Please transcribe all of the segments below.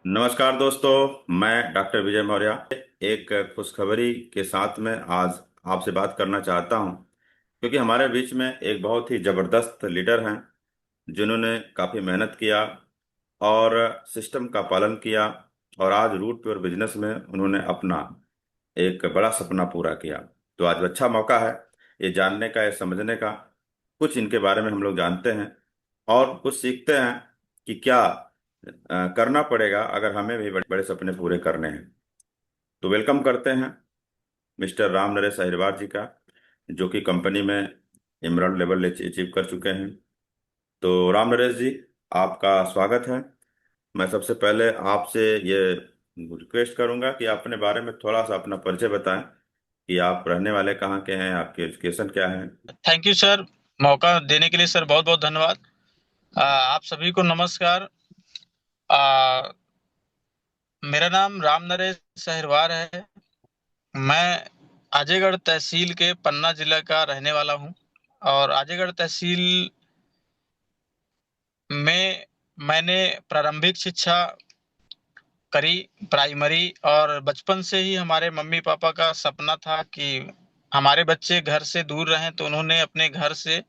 नमस्कार दोस्तों, मैं डॉक्टर विजय मौर्य एक खुशखबरी के साथ में आज आपसे बात करना चाहता हूं, क्योंकि हमारे बीच में एक बहुत ही जबरदस्त लीडर हैं जिन्होंने काफ़ी मेहनत किया और सिस्टम का पालन किया और आज रूट प्योर बिजनेस में उन्होंने अपना एक बड़ा सपना पूरा किया। तो आज अच्छा मौका है ये जानने का, ये समझने का। कुछ इनके बारे में हम लोग जानते हैं और कुछ सीखते हैं कि क्या करना पड़ेगा अगर हमें भी बड़े बड़े सपने पूरे करने हैं। तो वेलकम करते हैं मिस्टर राम नरेश अहिरवार जी का, जो कि कंपनी में एमरल्ड लेवल अचीव कर चुके हैं। तो राम नरेश जी, आपका स्वागत है। मैं सबसे पहले आपसे ये रिक्वेस्ट करूंगा कि आप अपने बारे में थोड़ा सा अपना परिचय बताएं कि आप रहने वाले कहाँ के हैं, आपकी एजुकेशन क्या है। Thank you sir. मौका देने के लिए सर बहुत बहुत धन्यवाद। आप सभी को नमस्कार। आ, मेरा नाम राम नरेश साहिरवार है। मैं आजयगढ़ तहसील के पन्ना जिला का रहने वाला हूँ। और आजयगढ़ तहसील में मैंने प्रारंभिक शिक्षा करी, प्राइमरी। और बचपन से ही हमारे मम्मी पापा का सपना था कि हमारे बच्चे घर से दूर रहें, तो उन्होंने अपने घर से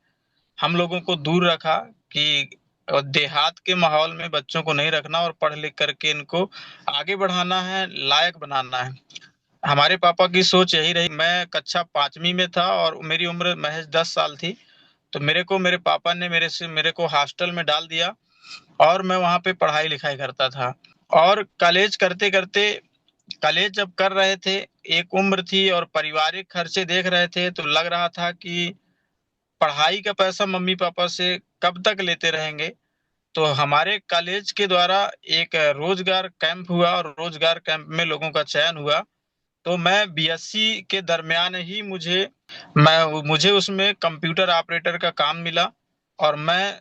हम लोगों को दूर रखा कि देहात के माहौल में बच्चों को नहीं रखना और पढ़ लिख करके इनको आगे बढ़ाना है, लायक बनाना है। हमारे पापा की सोच यही रही। मैं कक्षा पांचवी में था और मेरी उम्र महज 10 साल थी। तो मेरे पापा ने मेरे को हॉस्टल में डाल दिया और मैं वहां पे पढ़ाई लिखाई करता था। और कॉलेज करते करते, कॉलेज जब कर रहे थे, एक उम्र थी और पारिवारिक खर्चे देख रहे थे, तो लग रहा था कि पढ़ाई का पैसा मम्मी पापा से कब तक लेते रहेंगे। तो हमारे कॉलेज के द्वारा एक रोजगार कैंप हुआ और रोजगार कैंप में लोगों का चयन हुआ। तो मैं बीएससी के दरमियान ही मुझे उसमें कंप्यूटर ऑपरेटर का काम मिला। और मैं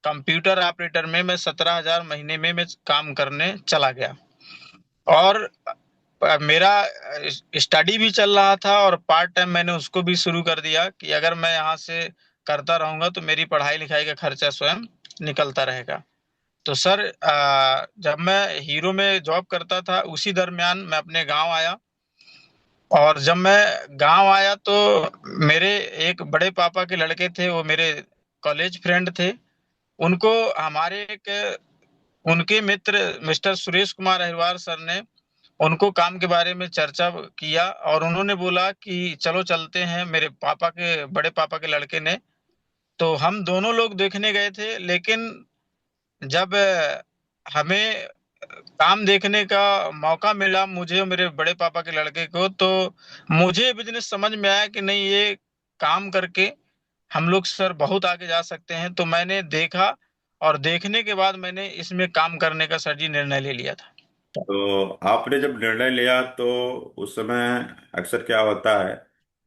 कंप्यूटर ऑपरेटर में मैं 17,000 महीने में मैं काम करने चला गया। और मेरा स्टडी भी चल रहा था और पार्ट टाइम मैंने उसको भी शुरू कर दिया कि अगर मैं यहाँ से करता रहूंगा तो मेरी पढ़ाई लिखाई का खर्चा स्वयं निकलता रहेगा। तो सर, जब मैं हीरो में जॉब करता था उसी दरमियान मैं अपने गांव आया। और जब मैं गांव आया तो मेरे एक बड़े पापा के लड़के थे, वो मेरे कॉलेज फ्रेंड थे। उनको हमारे एक उनके मित्र मिस्टर सुरेश कुमार अहिरवार सर ने उनको काम के बारे में चर्चा किया और उन्होंने बोला कि चलो चलते हैं, मेरे पापा के बड़े पापा के लड़के ने। तो हम दोनों लोग देखने गए थे। लेकिन जब हमें काम देखने का मौका मिला, मुझे और मेरे बड़े पापा के लड़के को, तो मुझे बिजनेस समझ में आया कि नहीं, ये काम करके हम लोग सर बहुत आगे जा सकते हैं। तो मैंने देखा और देखने के बाद मैंने इसमें काम करने का सर जी निर्णय ले लिया था। तो आपने जब निर्णय लिया तो उस समय अक्सर क्या होता है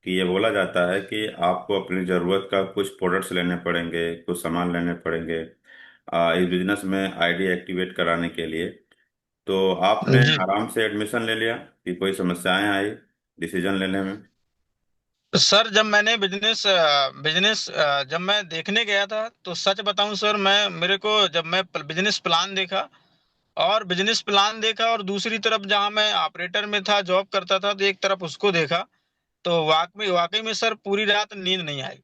कि ये बोला जाता है कि आपको अपनी ज़रूरत का कुछ प्रोडक्ट्स लेने पड़ेंगे, कुछ सामान लेने पड़ेंगे इस बिजनेस में आईडी एक्टिवेट कराने के लिए। तो आपने जी आराम से एडमिशन ले लिया कि कोई समस्याएं आई डिसीजन लेने में। सर, जब मैंने बिजनेस जब मैं देखने गया था, तो सच बताऊं सर, जब मैं बिजनेस प्लान देखा और दूसरी तरफ जहां मैं ऑपरेटर में था, जॉब करता था, तो एक तरफ उसको देखा। तो वाकई वाकई में सर पूरी रात नींद नहीं आई।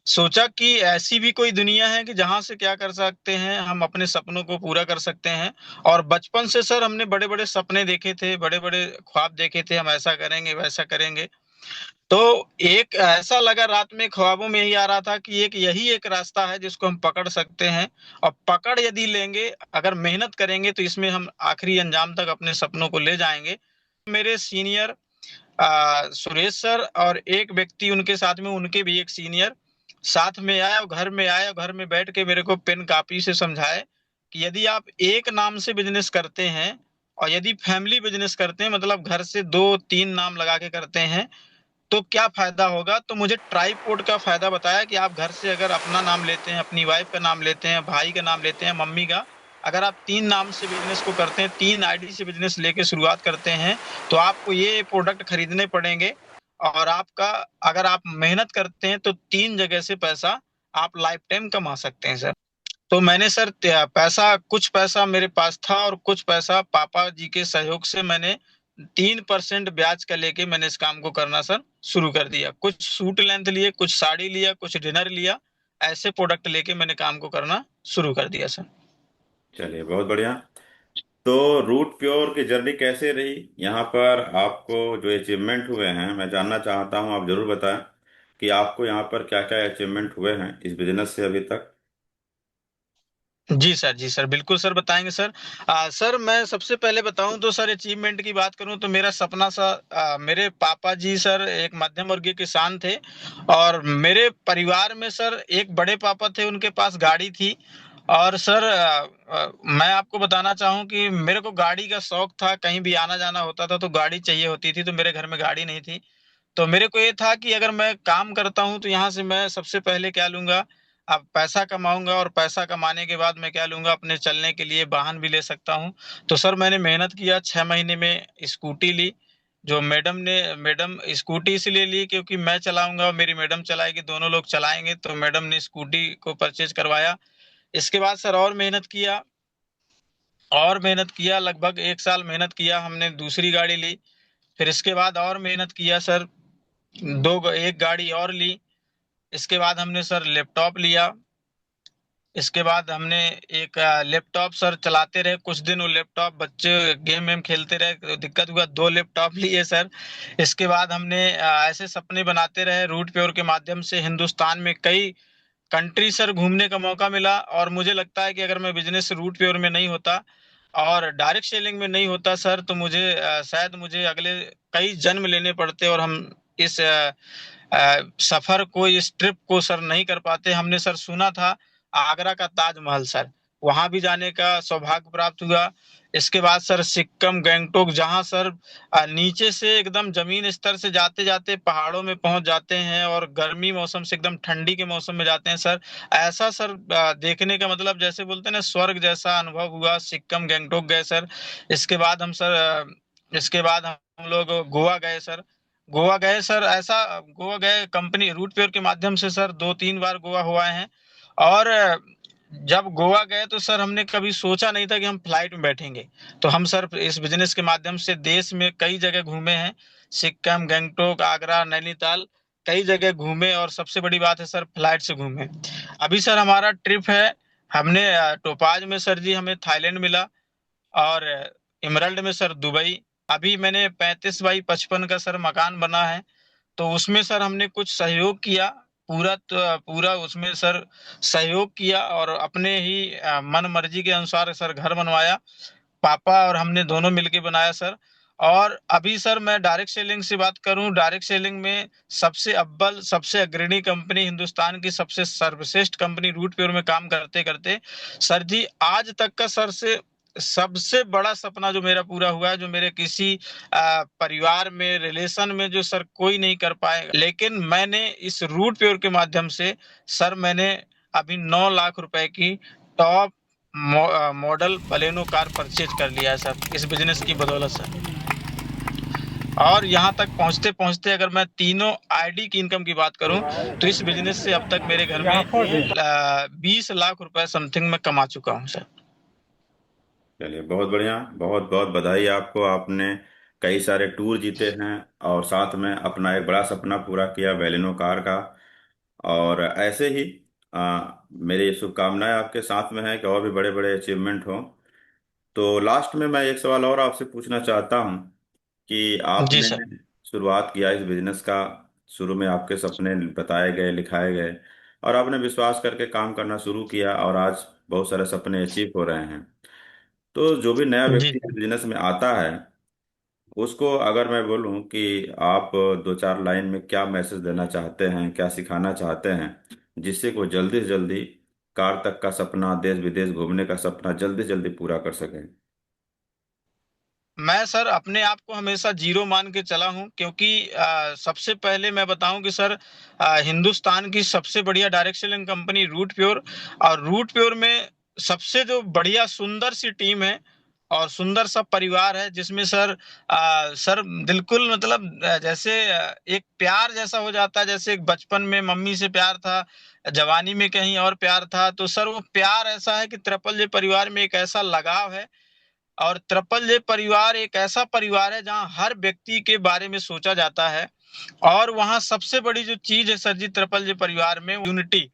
सोचा कि ऐसी भी कोई दुनिया है कि जहां से क्या कर सकते हैं, हम अपने सपनों को पूरा कर सकते हैं। और बचपन से सर हमने बड़े बड़े सपने देखे थे, बड़े बड़े ख्वाब देखे थे, हम ऐसा करेंगे वैसा करेंगे। तो एक ऐसा लगा, रात में ख्वाबों में ही आ रहा था कि यही एक रास्ता है जिसको हम पकड़ सकते हैं। और पकड़ यदि लेंगे, अगर मेहनत करेंगे, तो इसमें हम आखिरी अंजाम तक अपने सपनों को ले जाएंगे। मेरे सीनियर सुरेश सर और एक व्यक्ति उनके साथ में, उनके भी एक सीनियर साथ में आए और घर में बैठ के मेरे को पेन कापी से समझाए कि यदि आप एक नाम से बिजनेस करते हैं और यदि फैमिली बिजनेस करते हैं, मतलब घर से दो तीन नाम लगा के करते हैं, तो क्या फायदा होगा। तो मुझे ट्राइपोड का फायदा बताया कि आप घर से अगर अपना नाम लेते हैं, अपनी वाइफ का नाम लेते हैं, भाई का नाम लेते हैं, मम्मी का, अगर आप तीन नाम से बिजनेस को करते हैं, तीन आईडी से बिजनेस लेके शुरुआत करते हैं, तो आपको ये प्रोडक्ट खरीदने पड़ेंगे। और आपका, अगर आप मेहनत करते हैं, तो तीन जगह से पैसा आप लाइफ टाइम कमा सकते हैं सर। तो मैंने सर पैसा, कुछ पैसा मेरे पास था और कुछ पैसा पापा जी के सहयोग से मैंने 3% ब्याज का लेके मैंने इस काम को करना सर शुरू कर दिया। कुछ सूट लेंथ लिए, कुछ साड़ी लिया, कुछ डिनर लिया, ऐसे प्रोडक्ट लेके मैंने काम को करना शुरू कर दिया सर। चलिए बहुत बढ़िया। तो रूट प्योर की जर्नी कैसे रही? यहाँ पर आपको जो अचीवमेंट हुए हैं मैं जानना चाहता हूँ, आप जरूर बताएं कि आपको यहाँ पर क्या क्या अचीवमेंट हुए हैं इस बिजनेस से अभी तक। जी सर, जी सर, बिल्कुल सर, बताएंगे सर। सर मैं सबसे पहले बताऊं तो सर अचीवमेंट की बात करूं तो मेरा सपना सा, मेरे पापा जी सर एक मध्यम वर्गीय किसान थे, और मेरे परिवार में सर एक बड़े पापा थे, उनके पास गाड़ी थी। और सर मैं आपको बताना चाहूं कि मेरे को गाड़ी का शौक था, कहीं भी आना जाना होता था तो गाड़ी चाहिए होती थी, तो मेरे घर में गाड़ी नहीं थी। तो मेरे को ये था कि अगर मैं काम करता हूं तो यहाँ से मैं सबसे पहले क्या लूंगा, अब पैसा कमाऊंगा, और पैसा कमाने के बाद मैं क्या लूंगा, अपने चलने के लिए वाहन भी ले सकता हूं। तो सर मैंने मेहनत किया, 6 महीने में स्कूटी ली। जो मैडम स्कूटी इसलिए ली क्योंकि मैं चलाऊंगा और मेरी मैडम चलाएगी, दोनों लोग चलाएंगे, तो मैडम ने स्कूटी को परचेज करवाया। इसके बाद सर और मेहनत किया, लगभग 1 साल मेहनत किया, हमने दूसरी गाड़ी ली। फिर इसके बाद और मेहनत किया सर, एक गाड़ी और ली। इसके बाद हमने सर लैपटॉप लिया। इसके बाद हमने एक लैपटॉप सर चलाते रहे कुछ दिन, वो लैपटॉप बच्चे गेम वेम खेलते रहे तो दिक्कत हुआ, 2 लैपटॉप लिए सर। इसके बाद हमने ऐसे सपने बनाते रहे, रूट प्योर के माध्यम से हिंदुस्तान में कई कंट्री सर घूमने का मौका मिला। और मुझे लगता है कि अगर मैं बिजनेस रूट प्योर में नहीं होता और डायरेक्ट सेलिंग में नहीं होता सर, तो शायद मुझे अगले कई जन्म लेने पड़ते, और हम इस सफर को, इस ट्रिप को सर नहीं कर पाते। हमने सर सुना था आगरा का ताजमहल सर, वहां भी जाने का सौभाग्य प्राप्त हुआ। इसके बाद सर सिक्किम, गैंगटोक, जहां सर नीचे से एकदम जमीन स्तर से जाते जाते पहाड़ों में पहुंच जाते हैं, और गर्मी मौसम से एकदम ठंडी के मौसम में जाते हैं सर। ऐसा सर देखने का मतलब, जैसे बोलते हैं ना, स्वर्ग जैसा अनुभव हुआ। सिक्किम, गैंगटोक गए सर। इसके बाद हम लोग गोवा गए सर। गोवा गए सर, ऐसा गोवा गए कंपनी रूट पेयर के माध्यम से सर, 2-3 बार गोवा हुआ है। और जब गोवा गए तो सर हमने कभी सोचा नहीं था कि हम फ्लाइट में बैठेंगे। तो हम सर इस बिजनेस के माध्यम से देश में कई जगह घूमे हैं, सिक्किम, गैंगटोक, आगरा, नैनीताल, कई जगह घूमे, और सबसे बड़ी बात है सर फ्लाइट से घूमे। अभी सर हमारा ट्रिप है, हमने टोपाज में सर जी हमें थाईलैंड मिला, और इमरल्ड में सर दुबई। अभी मैंने 35 बाई 55 का सर मकान बना है, तो उसमें सर हमने कुछ सहयोग किया, पूरा उसमें सर सहयोग किया, और अपने ही मन मर्जी के अनुसार सर घर बनवाया। पापा और हमने दोनों मिलके बनाया सर। और अभी सर मैं डायरेक्ट सेलिंग से बात करूं, डायरेक्ट सेलिंग में सबसे अव्वल, सबसे अग्रणी कंपनी, हिंदुस्तान की सबसे सर्वश्रेष्ठ कंपनी रूट प्योर में काम करते करते सर जी, आज तक का सर से सबसे बड़ा सपना जो मेरा पूरा हुआ है, जो मेरे किसी परिवार में, रिलेशन में, जो सर कोई नहीं कर पाए, लेकिन मैंने इस रूट प्योर के माध्यम से सर, मैंने अभी 9 लाख रुपए की top model Baleno car purchase कर लिया है सर, इस बिजनेस की बदौलत सर। और यहाँ तक पहुंचते पहुंचते अगर मैं तीनों आईडी की इनकम की बात करूं, तो इस बिजनेस से अब तक मेरे घर में 20 लाख रुपए समथिंग मैं कमा चुका हूं सर। चलिए बहुत बढ़िया, बहुत बहुत बधाई आपको। आपने कई सारे टूर जीते हैं और साथ में अपना एक बड़ा सपना पूरा किया बैलिनो कार का। और ऐसे ही मेरी शुभकामनाएं आपके साथ में है कि और भी बड़े बड़े अचीवमेंट हों। तो लास्ट में मैं एक सवाल और आपसे पूछना चाहता हूं कि जी आपने सर। शुरुआत किया इस बिजनेस का, शुरू में आपके सपने बताए गए, लिखाए गए, और आपने विश्वास करके काम करना शुरू किया और आज बहुत सारे सपने अचीव हो रहे हैं। तो जो भी नया जी व्यक्ति सर। बिजनेस में आता है उसको अगर मैं बोलूं कि आप दो चार लाइन में क्या मैसेज देना चाहते हैं, क्या सिखाना चाहते हैं, जिससे को जल्दी से जल्दी कार तक का सपना, देश विदेश घूमने का सपना जल्दी से जल्दी पूरा कर सके। मैं सर अपने आप को हमेशा जीरो मान के चला हूं, क्योंकि सबसे पहले मैं बताऊं कि सर हिंदुस्तान की सबसे बढ़िया direct selling company Root Pure, और रूट प्योर में सबसे जो बढ़िया सुंदर सी टीम है, और सुंदर सा परिवार है, जिसमें सर सर बिल्कुल मतलब जैसे एक प्यार जैसा हो जाता है, जैसे एक बचपन में मम्मी से प्यार था, जवानी में कहीं और प्यार था, तो सर वो प्यार ऐसा है कि ट्रिपल जे परिवार में एक ऐसा लगाव है। और ट्रिपल जे परिवार एक ऐसा परिवार है जहां हर व्यक्ति के बारे में सोचा जाता है। और वहां सबसे बड़ी जो चीज है सर जी ट्रिपल जे परिवार में, यूनिटी।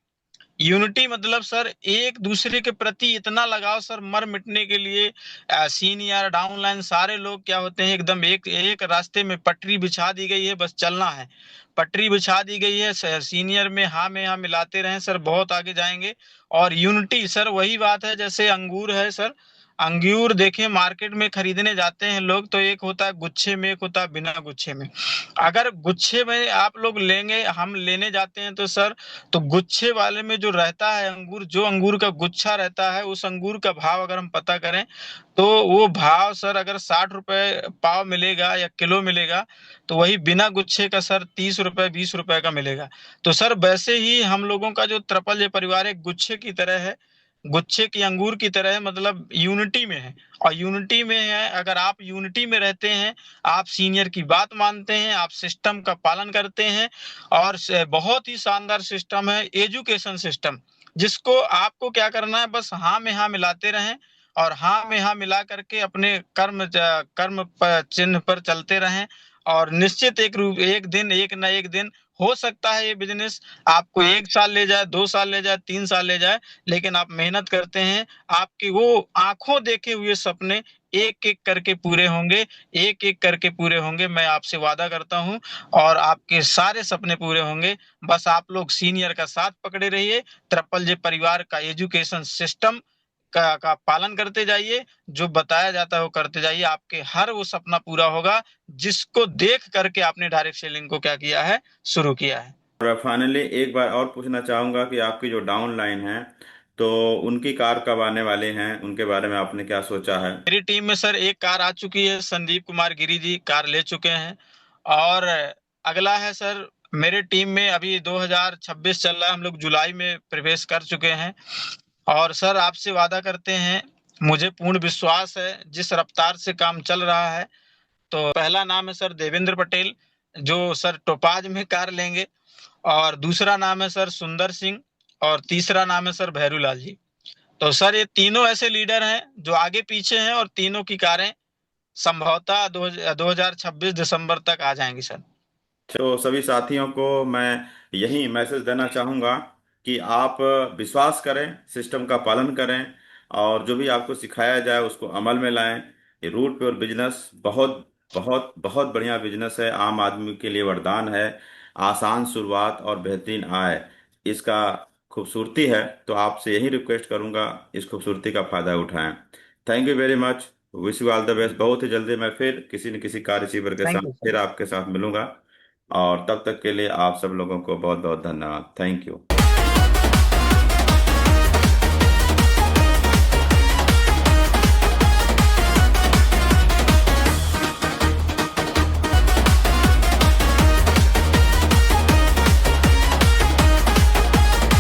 यूनिटी मतलब सर एक दूसरे के प्रति इतना लगाव सर, मर मिटने के लिए सीनियर डाउनलाइन सारे लोग क्या होते हैं, एकदम एक एक रास्ते में पटरी बिछा दी गई है, बस चलना है। पटरी बिछा दी गई है, सीनियर में हाँ मिलाते रहें सर, बहुत आगे जाएंगे। और यूनिटी सर वही बात है, जैसे अंगूर है सर, अंगूर देखें मार्केट में खरीदने जाते हैं लोग, तो एक होता है गुच्छे में, एक होता है बिना गुच्छे में। अगर गुच्छे में आप लोग लेंगे, हम लेने जाते हैं तो सर, तो गुच्छे वाले में जो रहता है अंगूर, जो अंगूर का गुच्छा रहता है, उस अंगूर का भाव अगर हम पता करें, तो वो भाव सर अगर 60 रुपए पाव मिलेगा या किलो मिलेगा, तो वही बिना गुच्छे का सर 30 रुपए 20 रुपए का मिलेगा। तो सर वैसे ही हम लोगों का जो त्रिपल परिवार है, गुच्छे की तरह है, गुच्छे की अंगूर की तरह है, मतलब यूनिटी में है। और यूनिटी में है, अगर आप यूनिटी में रहते हैं, आप सीनियर की बात मानते हैं, आप सिस्टम का पालन करते हैं। और बहुत ही शानदार सिस्टम है एजुकेशन सिस्टम, जिसको आपको क्या करना है, बस हाँ में हाँ मिलाते रहें, और हाँ में हाँ मिला करके अपने कर्म पर चिन्ह पर चलते रहें। और निश्चित एक दिन, एक ना एक दिन हो सकता है ये बिजनेस आपको 1 साल ले जाए, 2 साल ले जाए, 3 साल ले जाए, लेकिन आप मेहनत करते हैं, आपके वो आंखों देखे हुए सपने एक एक करके पूरे होंगे, एक एक करके पूरे होंगे, मैं आपसे वादा करता हूं। और आपके सारे सपने पूरे होंगे। बस आप लोग सीनियर का साथ पकड़े रहिए, ट्रिपल जे परिवार का एजुकेशन सिस्टम का पालन करते जाइए, जो बताया जाता है वो करते जाइए, आपके हर वो सपना पूरा होगा जिसको देख करके आपने डायरेक्ट सेलिंग को क्या किया है, शुरू किया है। और फाइनली एक बार और पूछना चाहूँगा कि आपकी जो डाउन लाइन है, तो उनकी कार कब आने वाले हैं, उनके बारे में आपने क्या सोचा है? मेरी टीम में सर एक कार आ चुकी है, संदीप कुमार गिरी जी कार ले चुके हैं। और अगला है सर, मेरे टीम में अभी 2026 चल रहा है, हम लोग जुलाई में प्रवेश कर चुके हैं। और सर आपसे वादा करते हैं, मुझे पूर्ण विश्वास है जिस रफ्तार से काम चल रहा है, तो पहला नाम है सर देवेंद्र पटेल, जो सर टोपाज में कार लेंगे। और दूसरा नाम है सर सुंदर सिंह। और तीसरा नाम है सर भैरूलाल जी। तो सर ये तीनों ऐसे लीडर हैं जो आगे पीछे हैं, और तीनों की कारें संभवतः 2026 दिसंबर तक आ जाएंगी सर। तो सभी साथियों को मैं यही मैसेज देना चाहूँगा कि आप विश्वास करें, सिस्टम का पालन करें, और जो भी आपको सिखाया जाए उसको अमल में लाएं। ये रूट पे और बिजनेस बहुत बहुत बहुत बढ़िया बिजनेस है, आम आदमी के लिए वरदान है। आसान शुरुआत और बेहतरीन आय, इसका खूबसूरती है। तो आपसे यही रिक्वेस्ट करूंगा, इस खूबसूरती का फायदा उठाएं। Thank you very much. Wish you all the best. बहुत ही जल्दी मैं फिर किसी न किसी कार रिसीवर के थैंक साथ यू सर। फिर आपके साथ मिलूंगा। और तब तक के लिए आप सब लोगों को बहुत बहुत धन्यवाद। Thank you.